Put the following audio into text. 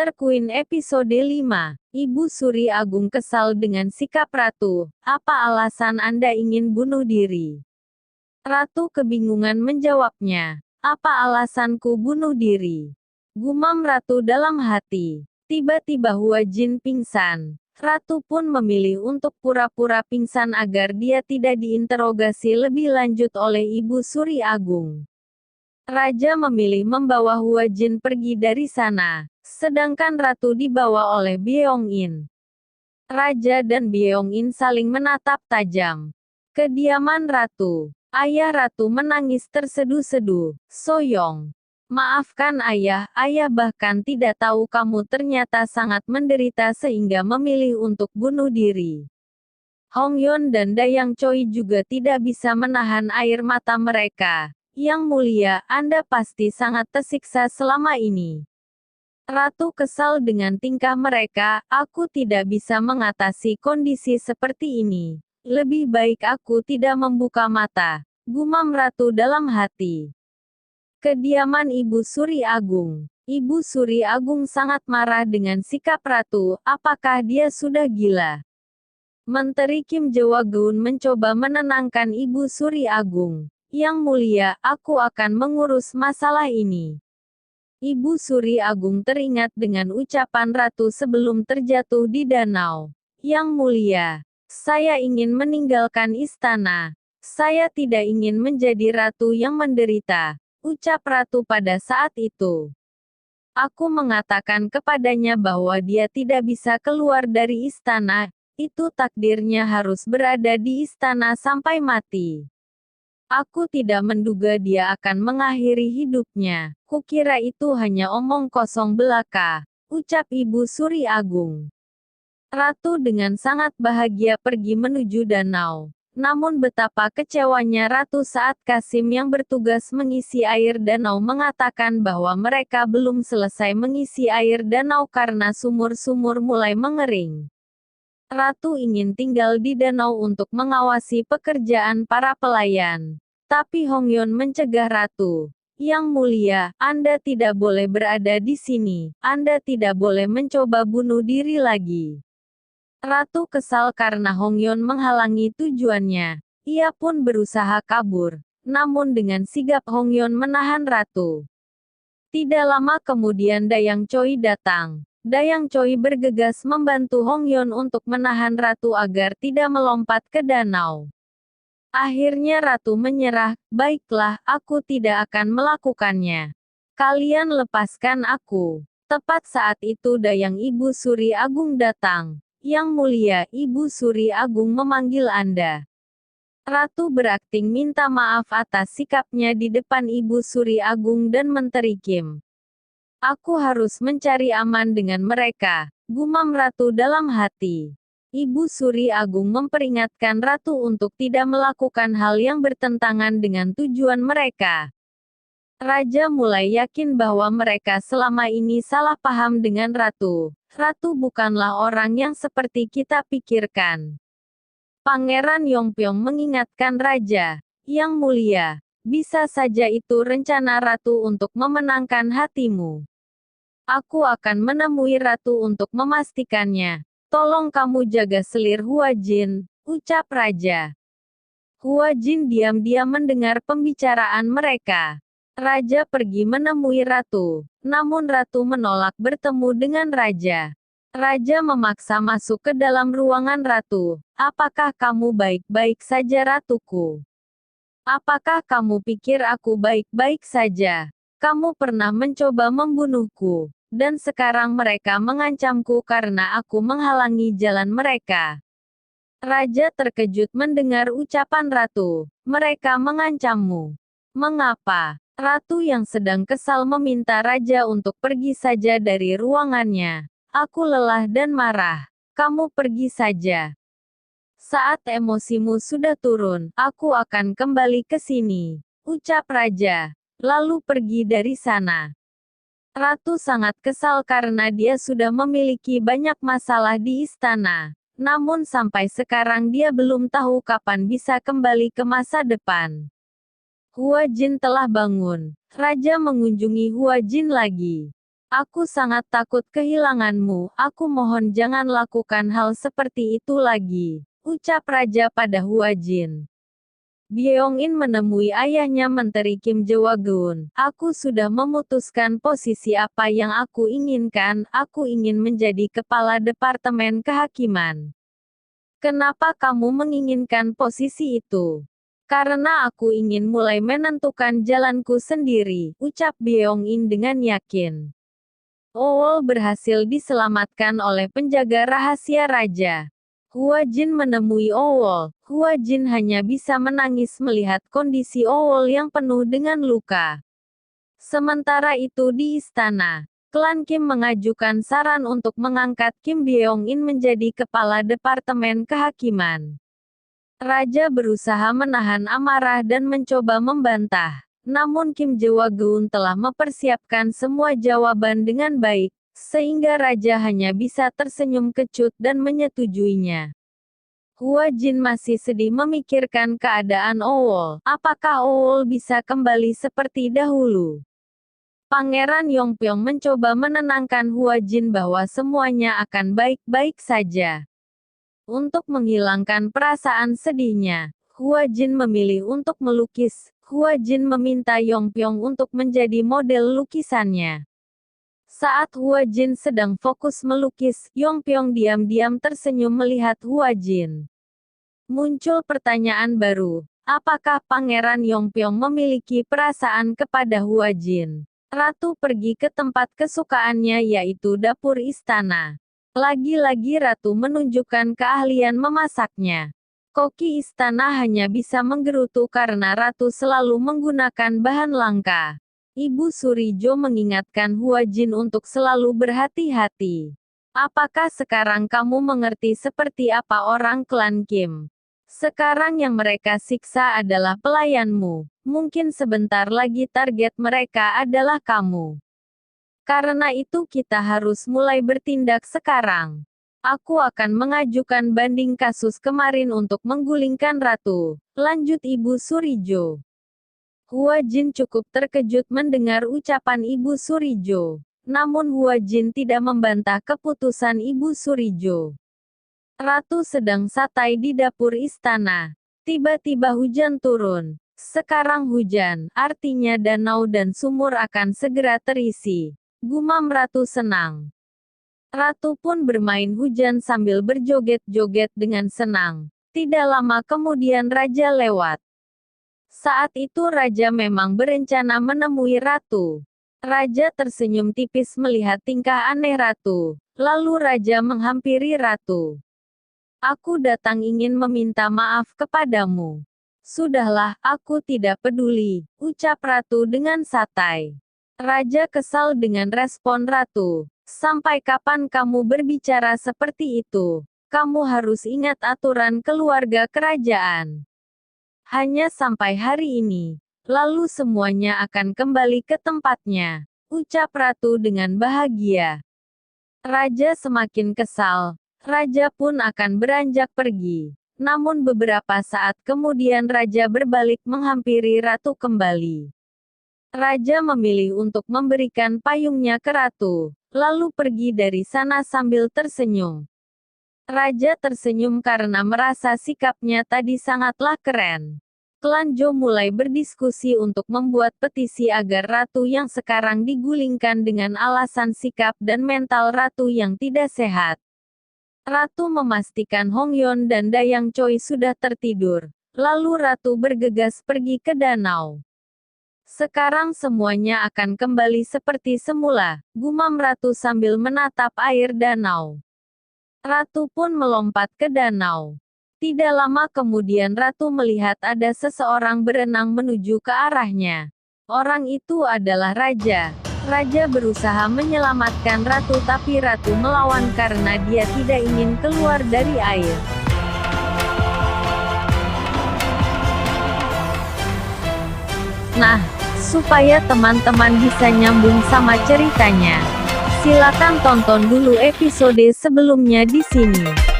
Bitter Queen episode 5. Ibu Suri Agung kesal dengan sikap Ratu. Apa alasan Anda ingin bunuh diri? Ratu kebingungan menjawabnya. Apa alasanku bunuh diri? Gumam Ratu dalam hati. Tiba-tiba Hua Jin pingsan. Ratu pun memilih untuk pura-pura pingsan agar dia tidak diinterogasi lebih lanjut oleh Ibu Suri Agung. Raja memilih membawa Hua Jin pergi dari sana, sedangkan Ratu dibawa oleh Byong-in. Raja dan Byong-in saling menatap tajam. Kediaman Ratu. Ayah Ratu menangis terseduh-seduh. Soyong. Maafkan ayah bahkan tidak tahu kamu ternyata sangat menderita sehingga memilih untuk bunuh diri. Hongyeon dan Dayang Choi juga tidak bisa menahan air mata mereka. Yang mulia, Anda pasti sangat tersiksa selama ini. Ratu kesal dengan tingkah mereka, aku tidak bisa mengatasi kondisi seperti ini. Lebih baik aku tidak membuka mata, gumam Ratu dalam hati. Kediaman Ibu Suri Agung. Ibu Suri Agung sangat marah dengan sikap Ratu, apakah dia sudah gila? Menteri Kim Jae-gun mencoba menenangkan Ibu Suri Agung. Yang mulia, aku akan mengurus masalah ini. Ibu Suri Agung teringat dengan ucapan Ratu sebelum terjatuh di danau. Yang mulia, saya ingin meninggalkan istana. Saya tidak ingin menjadi ratu yang menderita, ucap Ratu pada saat itu. Aku mengatakan kepadanya bahwa dia tidak bisa keluar dari istana, itu takdirnya harus berada di istana sampai mati. Aku tidak menduga dia akan mengakhiri hidupnya. Kukira itu hanya omong kosong belaka, ucap Ibu Suri Agung. Ratu dengan sangat bahagia pergi menuju danau. Namun betapa kecewanya Ratu saat Kasim yang bertugas mengisi air danau mengatakan bahwa mereka belum selesai mengisi air danau karena sumur-sumur mulai mengering. Ratu ingin tinggal di danau untuk mengawasi pekerjaan para pelayan. Tapi Hongyeon mencegah Ratu. Yang mulia, Anda tidak boleh berada di sini. Anda tidak boleh mencoba bunuh diri lagi. Ratu kesal karena Hongyeon menghalangi tujuannya. Ia pun berusaha kabur. Namun dengan sigap Hongyeon menahan Ratu. Tidak lama kemudian Dayang Choi datang. Dayang Choi bergegas membantu Hongyeon untuk menahan Ratu agar tidak melompat ke danau. Akhirnya Ratu menyerah, baiklah, aku tidak akan melakukannya. Kalian lepaskan aku. Tepat saat itu Dayang Ibu Suri Agung datang. Yang mulia, Ibu Suri Agung memanggil Anda. Ratu berakting minta maaf atas sikapnya di depan Ibu Suri Agung dan Menteri Kim. Aku harus mencari aman dengan mereka, gumam Ratu dalam hati. Ibu Suri Agung memperingatkan Ratu untuk tidak melakukan hal yang bertentangan dengan tujuan mereka. Raja mulai yakin bahwa mereka selama ini salah paham dengan Ratu. Ratu bukanlah orang yang seperti kita pikirkan. Pangeran Yongpyong mengingatkan Raja. Yang mulia, bisa saja itu rencana Ratu untuk memenangkan hatimu. Aku akan menemui Ratu untuk memastikannya. Tolong kamu jaga selir Hua Jin, ucap Raja. Hua Jin diam-diam mendengar pembicaraan mereka. Raja pergi menemui Ratu, namun Ratu menolak bertemu dengan Raja. Raja memaksa masuk ke dalam ruangan Ratu. Apakah kamu baik-baik saja Ratuku? Apakah kamu pikir aku baik-baik saja? Kamu pernah mencoba membunuhku. Dan sekarang mereka mengancamku karena aku menghalangi jalan mereka. Raja terkejut mendengar ucapan Ratu. Mereka mengancammu. Mengapa? Ratu yang sedang kesal meminta Raja untuk pergi saja dari ruangannya. Aku lelah dan marah. Kamu pergi saja. Saat emosimu sudah turun, aku akan kembali ke sini, ucap Raja. Lalu pergi dari sana. Ratu sangat kesal karena dia sudah memiliki banyak masalah di istana. Namun sampai sekarang dia belum tahu kapan bisa kembali ke masa depan. Hua Jin telah bangun. Raja mengunjungi Hua Jin lagi. Aku sangat takut kehilanganmu. Aku mohon jangan lakukan hal seperti itu lagi, ucap raja pada Huajin. Byong-in menemui ayahnya Menteri Kim Jae-won. Aku sudah memutuskan posisi apa yang aku inginkan. Aku ingin menjadi kepala Departemen Kehakiman. Kenapa kamu menginginkan posisi itu? Karena aku ingin mulai menentukan jalanku sendiri, ucap Byong-in dengan yakin. Owol berhasil diselamatkan oleh penjaga rahasia raja. Huajin menemui Owol. Huajin hanya bisa menangis melihat kondisi Owol yang penuh dengan luka. Sementara itu di istana, klan Kim mengajukan saran untuk mengangkat Kim Byong-in menjadi kepala Departemen Kehakiman. Raja berusaha menahan amarah dan mencoba membantah. Namun Kim Jae-won telah mempersiapkan semua jawaban dengan baik, sehingga raja hanya bisa tersenyum kecut dan menyetujuinya. Huajin masih sedih memikirkan keadaan Owol. Apakah Owol bisa kembali seperti dahulu? Pangeran Yongpyong mencoba menenangkan Huajin bahwa semuanya akan baik-baik saja. Untuk menghilangkan perasaan sedihnya, Huajin memilih untuk melukis. Huajin meminta Yongpyong untuk menjadi model lukisannya. Saat Huajin sedang fokus melukis, Yongpyong diam-diam tersenyum melihat Huajin. Muncul pertanyaan baru. Apakah Pangeran Yongpyong memiliki perasaan kepada Huajin? Ratu pergi ke tempat kesukaannya yaitu dapur istana. Lagi-lagi Ratu menunjukkan keahlian memasaknya. Koki istana hanya bisa menggerutu karena Ratu selalu menggunakan bahan langka. Ibu Surijo mengingatkan Huajin untuk selalu berhati-hati. Apakah sekarang kamu mengerti seperti apa orang klan Kim? Sekarang yang mereka siksa adalah pelayanmu. Mungkin sebentar lagi target mereka adalah kamu. Karena itu kita harus mulai bertindak sekarang. Aku akan mengajukan banding kasus kemarin untuk menggulingkan Ratu, lanjut Ibu Surijo. Huajin cukup terkejut mendengar ucapan Ibu Surijo. Namun Huajin tidak membantah keputusan Ibu Surijo. Ratu sedang santai di dapur istana. Tiba-tiba hujan turun. Sekarang hujan, artinya danau dan sumur akan segera terisi. Gumam Ratu senang. Ratu pun bermain hujan sambil berjoget-joget dengan senang. Tidak lama kemudian raja lewat. Saat itu raja memang berencana menemui Ratu. Raja tersenyum tipis melihat tingkah aneh Ratu. Lalu raja menghampiri Ratu. Aku datang ingin meminta maaf kepadamu. Sudahlah, aku tidak peduli, ucap Ratu dengan santai. Raja kesal dengan respon Ratu. Sampai kapan kamu berbicara seperti itu? Kamu harus ingat aturan keluarga kerajaan. Hanya sampai hari ini. Lalu semuanya akan kembali ke tempatnya, ucap Ratu dengan bahagia. Raja semakin kesal. Raja pun akan beranjak pergi. Namun beberapa saat kemudian Raja berbalik menghampiri Ratu kembali. Raja memilih untuk memberikan payungnya ke Ratu, lalu pergi dari sana sambil tersenyum. Raja tersenyum karena merasa sikapnya tadi sangatlah keren. Klan Jo mulai berdiskusi untuk membuat petisi agar Ratu yang sekarang digulingkan dengan alasan sikap dan mental Ratu yang tidak sehat. Ratu memastikan Hongyeon dan Dayang Choi sudah tertidur. Lalu Ratu bergegas pergi ke danau. Sekarang semuanya akan kembali seperti semula, gumam Ratu sambil menatap air danau. Ratu pun melompat ke danau. Tidak lama kemudian Ratu melihat ada seseorang berenang menuju ke arahnya. Orang itu adalah Raja. Raja berusaha menyelamatkan Ratu tapi Ratu melawan karena dia tidak ingin keluar dari air. Nah, supaya teman-teman bisa nyambung sama ceritanya, silakan tonton dulu episode sebelumnya di sini.